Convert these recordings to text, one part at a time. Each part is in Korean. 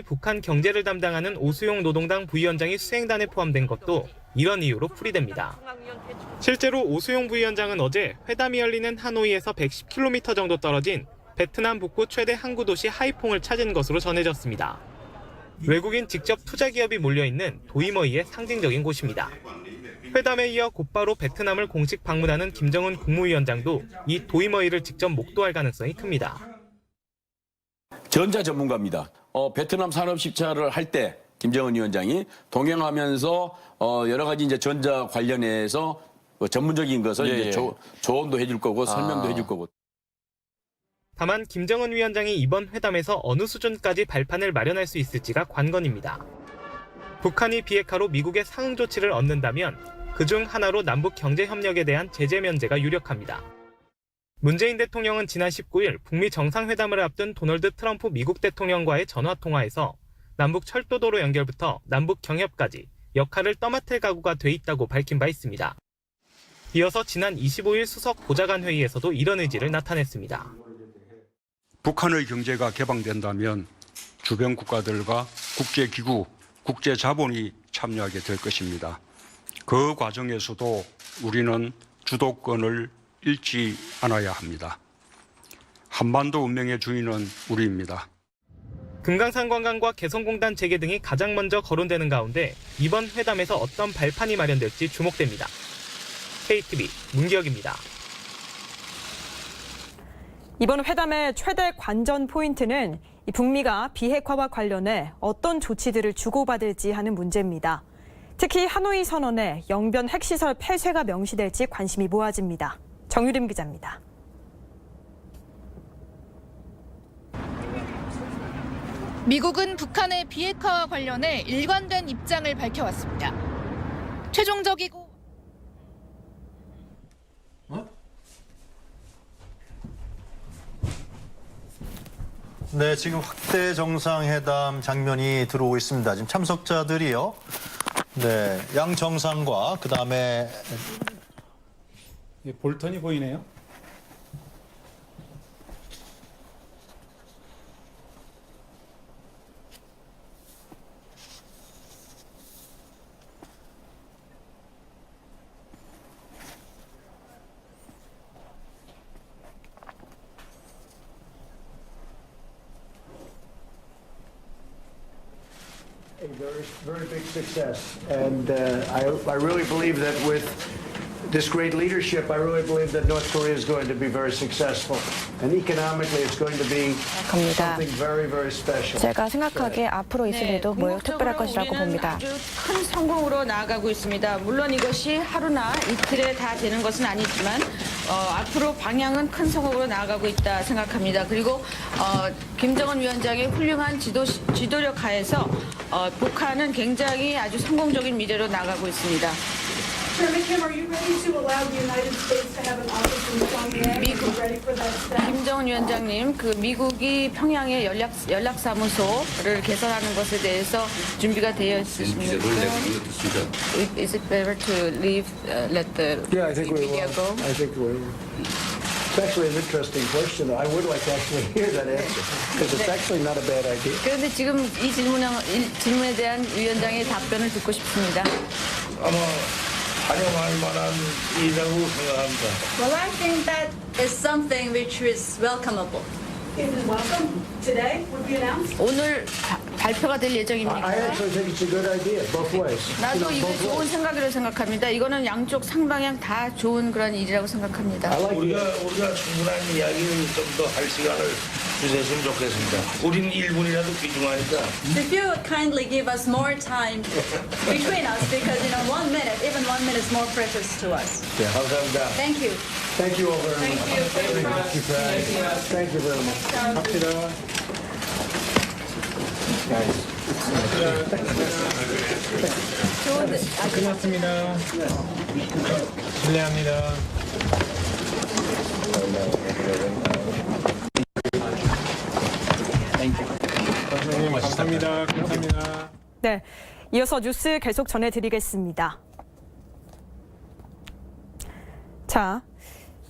북한 경제를 담당하는 오수용 노동당 부위원장이 수행단에 포함된 것도 이런 이유로 풀이됩니다. 실제로 오수용 부위원장은 어제 회담이 열리는 하노이에서 110km 정도 떨어진 베트남 북부 최대 항구 도시 하이퐁을 찾은 것으로 전해졌습니다. 외국인 직접 투자 기업이 몰려있는 도이머이의 상징적인 곳입니다. 회담에 이어 곧바로 베트남을 공식 방문하는 김정은 국무위원장도 이 도이머이를 직접 목도할 가능성이 큽니다. 전자 전문가입니다. 베트남 산업 식차를 할 때 김정은 위원장이 동행하면서 여러 가지 이제 전자 관련해서 전문적인 것을 이제 조언도 해줄 거고 설명도 해줄 거고. 다만 김정은 위원장이 이번 회담에서 어느 수준까지 발판을 마련할 수 있을지가 관건입니다. 북한이 비핵화로 미국의 상응 조치를 얻는다면 그중 하나로 남북 경제 협력에 대한 제재 면제가 유력합니다. 문재인 대통령은 지난 19일 북미 정상회담을 앞둔 도널드 트럼프 미국 대통령과의 전화통화에서 남북 철도도로 연결부터 남북 경협까지 역할을 떠맡을 각오가 돼 있다고 밝힌 바 있습니다. 이어서 지난 25일 수석 보좌관 회의에서도 이런 의지를 나타냈습니다. 북한의 경제가 개방된다면 주변 국가들과 국제기구, 국제자본이 참여하게 될 것입니다. 그 과정에서도 우리는 주도권을 잃지 않아야 합니다. 한반도 운명의 주인은 우리입니다. 금강산 관광과 개성공단 재개 등이 가장 먼저 거론되는 가운데 이번 회담에서 어떤 발판이 마련될지 주목됩니다. KTV 문기혁입니다. 이번 회담의 최대 관전 포인트는 북미가 비핵화와 관련해 어떤 조치들을 주고받을지 하는 문제입니다. 특히 하노이 선언에 영변 핵시설 폐쇄가 명시될지 관심이 모아집니다. 정유림 기자입니다. 미국은 북한의 비핵화와 관련해 일관된 입장을 밝혀왔습니다. 최종적이고 네, 지금 확대 정상회담 장면이 들어오고 있습니다. 지금 참석자들이요. 네, 양 정상과 그다음에 볼턴이 보이네요. A very big success, and I really believe that with this great leadership, I really believe that North Korea is going to be very successful, and economically, it's going to be something very, very special. 제가 생각하기에 앞으로 있을 일도 매우 특별할 것이라고 봅니다. 아주 큰 성공으로 나아가고 있습니다. 물론 이것이 하루나 이틀에 다 되는 것은 아니지만 앞으로 방향은 큰 성공으로 나아가고 있다 생각합니다. 그리고 김정은 위원장의 훌륭한 지도력 하에서 북한은 굉장히 아주 성공적인 미래로 나아가고 있습니다. 김정은 위원장님, 그 미국이 평양의 연락사무소를 개설하는 것에 대해서 준비가 되어 있으십니까? Is it better to leave, let the media go? I think we will. It's actually an interesting question. I would like to actually hear that answer, because it's actually not a bad idea. 그런데 지금 이 질문에 대한 위원장의 답변을 듣고 싶습니다. 아마 환영할 만한 일이라고 생각합니다. Well, I think that is something which is welcomeable. Is it welcome today? Would be announced? 오늘 발표가 될 예정입니까? I actually think it's a good idea, both ways. 나도 이거 좋은 생각이라고 생각합니다. 이거는 양쪽 상방향 다 좋은 그런 일이라고 생각합니다. 우리가 충분한 이야기를 좀 더 할 시간을 주셨으면 좋겠습니다. 우린 1분이라도 귀중하니까. If you would kindly give us more time between us, because 1 minute, even 1 minute is more precious to us. 네, 감사합니다. Thank you. Thank you all very much. Thank you very much. 갑시다. 끝났습니다. 실례합니다. 감사합니다. 감사합니다. 네, 이어서 뉴스 계속 전해드리겠습니다. 자,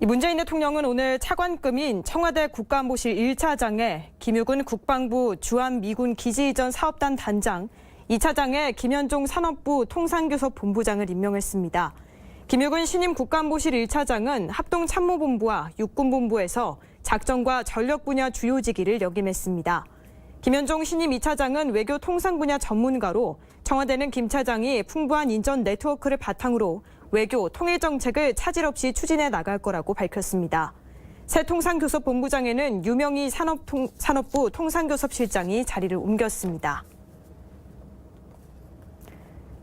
문재인 대통령은 오늘 차관급인 청와대 국가안보실 1차장에 김유근 국방부 주한미군 기지 이전 사업단 단장, 2차장에 김현종 산업부 통상교섭 본부장을 임명했습니다. 김유근 신임 국가안보실 1차장은 합동참모본부와 육군본부에서 작전과 전력 분야 주요직위를 역임했습니다. 김현종 신임 2차장은 외교 통상 분야 전문가로 청와대는 김 차장이 풍부한 인전 네트워크를 바탕으로 외교 통일 정책을 차질 없이 추진해 나갈 거라고 밝혔습니다. 새 통상교섭본부장에는 유명희 산업부 통상교섭실장이 자리를 옮겼습니다.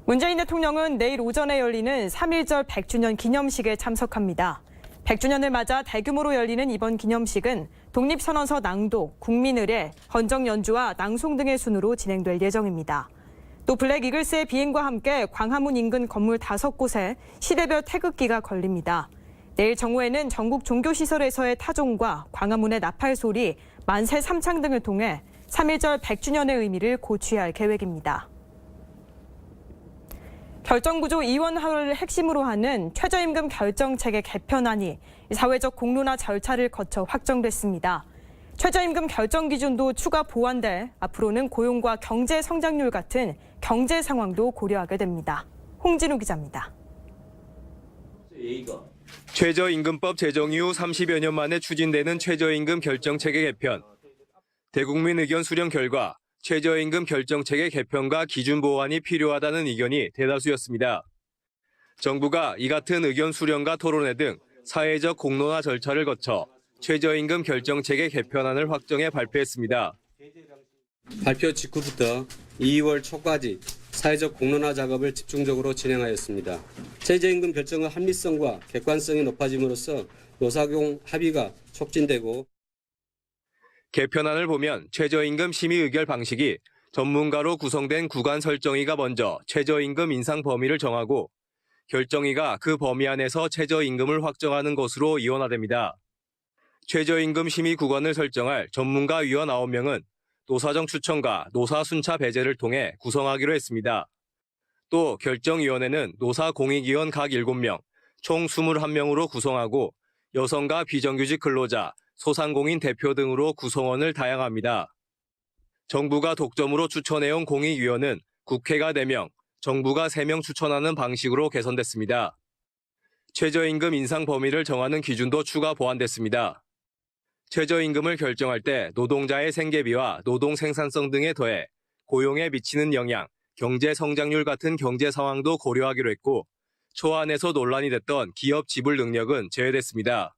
문재인 대통령은 내일 오전에 열리는 3.1절 100주년 기념식에 참석합니다. 100주년을 맞아 대규모로 열리는 이번 기념식은 독립선언서 낭독, 국민의례, 헌정 연주와 낭송 등의 순으로 진행될 예정입니다. 또 블랙 이글스의 비행과 함께 광화문 인근 건물 5곳에 시대별 태극기가 걸립니다. 내일 정오에는 전국 종교시설에서의 타종과 광화문의 나팔 소리, 만세 삼창 등을 통해 3.1절 100주년의 의미를 고취할 계획입니다. 결정구조 이원화를 핵심으로 하는 최저임금 결정체계 개편안이 사회적 공론화 절차를 거쳐 확정됐습니다. 최저임금 결정 기준도 추가 보완돼 앞으로는 고용과 경제 성장률 같은 경제 상황도 고려하게 됩니다. 홍진우 기자입니다. 최저임금법 제정 이후 30여 년 만에 추진되는 최저임금 결정체계 개편. 대국민 의견 수렴 결과 최저임금 결정체계 개편과 기준 보완이 필요하다는 의견이 대다수였습니다. 정부가 이 같은 의견 수렴과 토론회 등 사회적 공론화 절차를 거쳐 최저임금 결정체계 개편안을 확정해 발표했습니다. 발표 직후부터 2월 초까지 사회적 공론화 작업을 집중적으로 진행하였습니다. 최저임금 결정의 합리성과 객관성이 높아짐으로써 노사공 합의가 촉진되고 개편안을 보면 최저임금 심의 의결 방식이 전문가로 구성된 구간 설정위가 먼저 최저임금 인상 범위를 정하고 결정위가 그 범위 안에서 최저임금을 확정하는 것으로 이원화됩니다. 최저임금 심의 구간을 설정할 전문가 위원 9명은 노사정 추천과 노사 순차 배제를 통해 구성하기로 했습니다. 또 결정위원회는 노사 공익위원 각 7명, 총 21명으로 구성하고 여성과 비정규직 근로자, 소상공인 대표 등으로 구성원을 다양합니다. 정부가 독점으로 추천해온 공익위원은 국회가 4명, 정부가 3명 추천하는 방식으로 개선됐습니다. 최저임금 인상 범위를 정하는 기준도 추가 보완됐습니다. 최저임금을 결정할 때 노동자의 생계비와 노동 생산성 등에 더해 고용에 미치는 영향, 경제 성장률 같은 경제 상황도 고려하기로 했고 초안에서 논란이 됐던 기업 지불 능력은 제외됐습니다.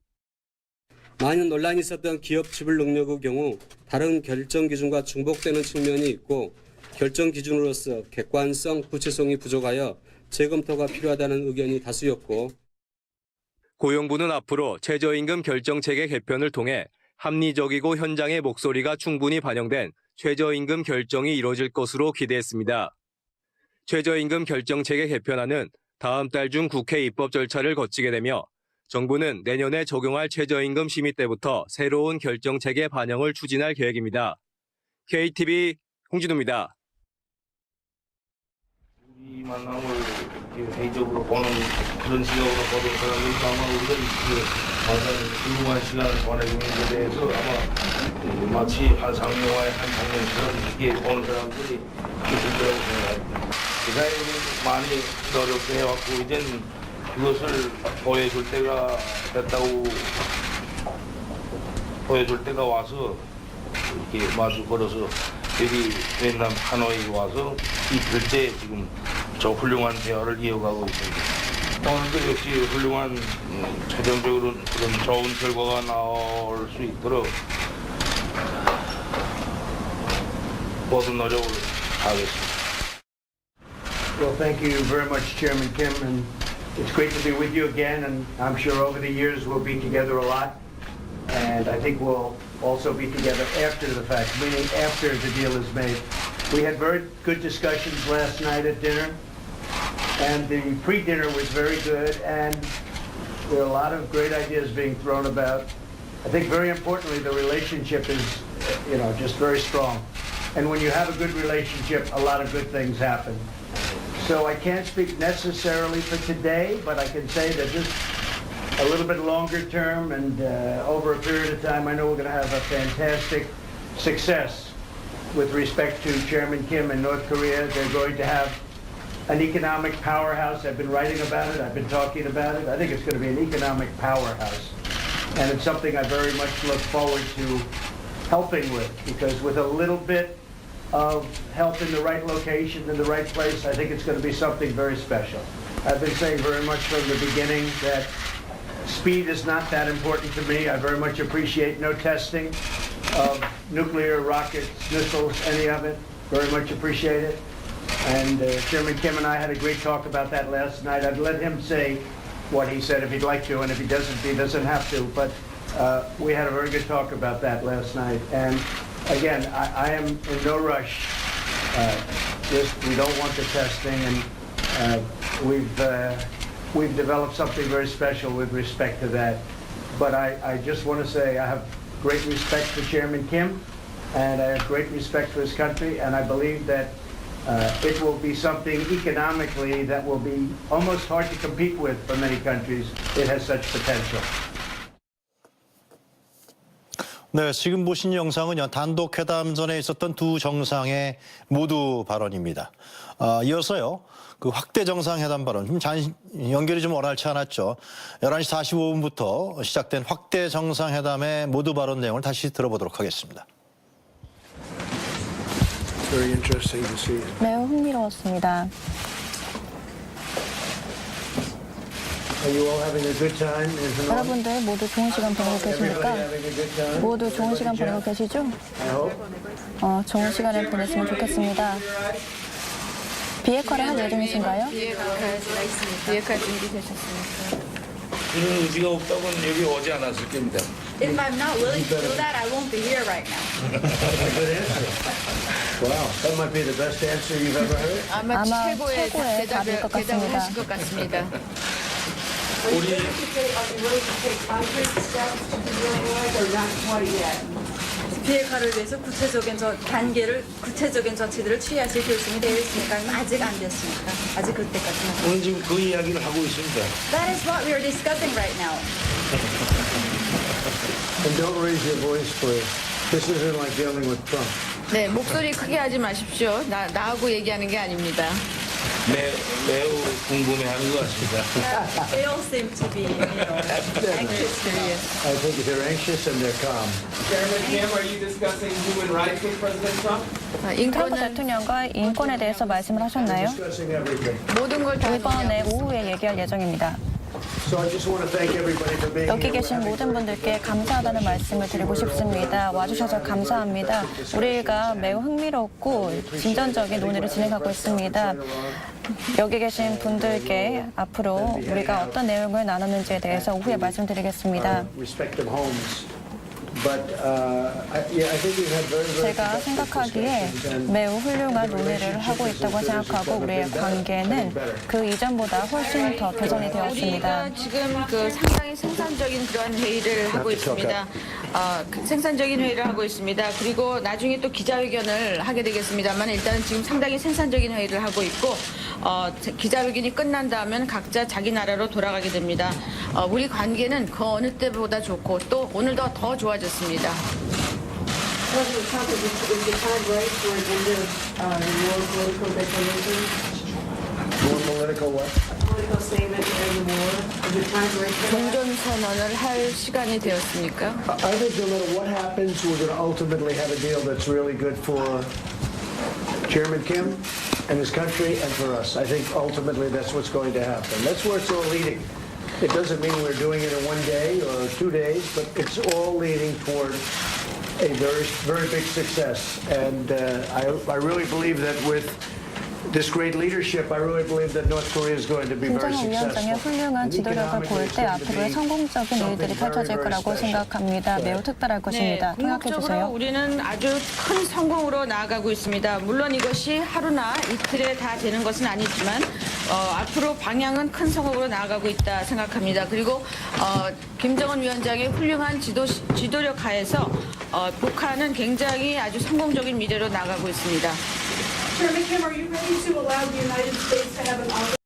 많은 논란이 있었던 기업 지불 능력의 경우 다른 결정 기준과 중복되는 측면이 있고 결정 기준으로서 객관성, 구체성이 부족하여 재검토가 필요하다는 의견이 다수였고 고용부는 앞으로 최저임금 결정체계 개편을 통해 합리적이고 현장의 목소리가 충분히 반영된 최저임금 결정이 이뤄질 것으로 기대했습니다. 최저임금 결정체계 개편안은 다음 달 중 국회 입법 절차를 거치게 되며 정부는 내년에 적용할 최저임금 심의 때부터 새로운 결정체계 반영을 추진할 계획입니다. KTV 홍진우입니다. 이 만남을 회의적으로 보는 그런 시각으로 보던 사람들이 아마 우리가 가장 궁금한 시간을 보내주는 것에 대해서 아마 마치 환상영화의 한 장면처럼 이렇게 보는 사람들이 있을 거라고 생각합니다. 세상에 우리 많이 노력도 해왔고 이제는 그것을 보여줄 때가 됐다고 보여줄 때가 와서 이렇게 마주 걸어서 여기 베트남 하노이 와서 이틀째 지금 저 훌륭한 대화를 이어가고 있습니다. 오늘도 역시 훌륭한 최종적으로 그런 좋은 결과가 나올 수 있도록 모든 노력을 하겠습니다. Well, thank you very much, Chairman Kim, and it's great to be with you again, and I'm sure over the years we'll be together a lot, and I think we'll also be together after the fact, meaning after the deal is made. We had very good discussions last night at dinner, and the pre-dinner was very good, and there are a lot of great ideas being thrown about. I think very importantly, the relationship is, just very strong. And when you have a good relationship, a lot of good things happen. So I can't speak necessarily for today, but I can say that this a little bit longer term and over a period of time, I know we're going to have a fantastic success with respect to Chairman Kim in North Korea. They're going to have an economic powerhouse. I've been writing about it. I've been talking about it. I think it's going to be an economic powerhouse. And it's something I very much look forward to helping with, because with a little bit of help in the right location, in the right place, I think it's going to be something very special. I've been saying very much from the beginning that speed is not that important to me. I very much appreciate no testing of nuclear, rockets, missiles, any of it. Very much appreciate it. And Chairman Kim and I had a great talk about that last night. I'd let him say what he said if he'd like to, and if he doesn't have to. But we had a very good talk about that last night. And again, I am in no rush. We don't want the testing, and we've developed something very special with respect to that. But I just want to say I have great respect for Chairman Kim, and I have great respect for his country, and I believe that it will be something economically that will be almost hard to compete with for many countries. It has such potential. 네, 지금 보신 영상은요, 단독 회담 전에 있었던 두 정상의 모두 발언입니다. 이어서요, 그 확대 정상회담 발언, 연결이 좀 원활치 않았죠. 11시 45분부터 시작된 확대 정상회담의 모두 발언 내용을 다시 들어보도록 하겠습니다. Very interesting to see. 매우 흥미로웠습니다. Are you all having a good time? 여러분들 모두 좋은 시간 보내고 계십니까? 모두 좋은 시간 보내고 계시죠? I hope. 좋은 시간을 보냈으면 좋겠습니다. 비핵화를 할 예정이신가요? 비핵화 준비되셨습니까? 그런 의지가 없다고는 여기 오지 않았을 겁니다. If I'm not willing to do that, I won't be here right now. Good answer. Wow, that might be the best answer you've ever heard. 아마 최고의 답일 것 대답을 같습니다. 하실 것 같습니다. 우리 비핵화를 위해서 구체적인 구체적인 조치들을 취하실 결심이 되어 있으니까 아직 안 됐습니다. 아직 그때까지는. 오늘 지금 그 이야기를 하고 있습니다. That is what we are discussing right now. And don't raise your voice, please. This isn't like dealing with Trump. 네, 목소리 크게 하지 마십시오. 나하고 얘기하는 게 아닙니다. 매우 궁금해하는 것 같습니다. They all seem to be, anxious to be. I think they're anxious and they're calm. Chairman Kim, are you discussing human rights with President Trump? 트럼프 인권은 대통령과 인권에 대해서 말씀을 하셨나요? Discussing everything. 모든 걸 다 이번에 오후에 얘기할 예정입니다. So I just want to thank everybody for being 여기 here. 계신 모든 분들께 감사하다는 말씀을 드리고 싶습니다. 와주셔서 감사합니다. 우리가 매우 흥미롭고 진전적인 논의를 진행하고 있습니다. 여기 계신 분들께 앞으로 우리가 어떤 내용을 나눴는지에 대해서 오후에 말씀드리겠습니다. Respective homes. But I think we've had very, very 제가 생각하기에 매우 훌륭한 논의를 하고 있다고 생각하고 우리의 관계는 그 이전보다 훨씬 더 개선이 되었습니다. 우리가 지금 상당히 생산적인 그런 회의를 하고 있습니다. 생산적인 회의를 하고 있습니다. 그리고 나중에 또 기자회견을 하게 되겠습니다만 일단 지금 상당히 생산적인 회의를 하고 있고 기자회견이 끝난다면 각자 자기 나라로 돌아가게 됩니다. 우리 관계는 그 어느 때보다 좋고 또 오늘도 더 좋아졌습니다. President Trump, is the time right for an end of more political declaration? more political what? Political statement to end the war? Is the time right for that? 종전 선언을 할 시간이 되었습니까? I think no matter what happens, we're going to ultimately have a deal that's really good for Chairman Kim and his country and for us. I think ultimately that's what's going to happen. That's where it's all leading. It doesn't mean we're doing it in one day or 2 days, but it's all leading toward a very, very big success. And I really believe that with this great leadership, I really believe that North Korea is going to be very 김정은 위원장의 successful. 훌륭한 지도력을 볼 때 앞으로의 성공적인 일들이 펼쳐질 거라고 생각합니다. 매우 특별할 것입니다. 생각해 궁극적으로 주세요. 우리는 아주 큰 성공으로 나아가고 있습니다. 물론 이것이 하루나 이틀에 다 되는 것은 아니지만 앞으로 방향은 큰 성공으로 나아가고 있다 생각합니다. 그리고 김정은 위원장의 훌륭한 지도력 하에서 북한은 굉장히 아주 성공적인 미래로 나아가고 있습니다. Chairman Kim, are you ready to allow the United States to have an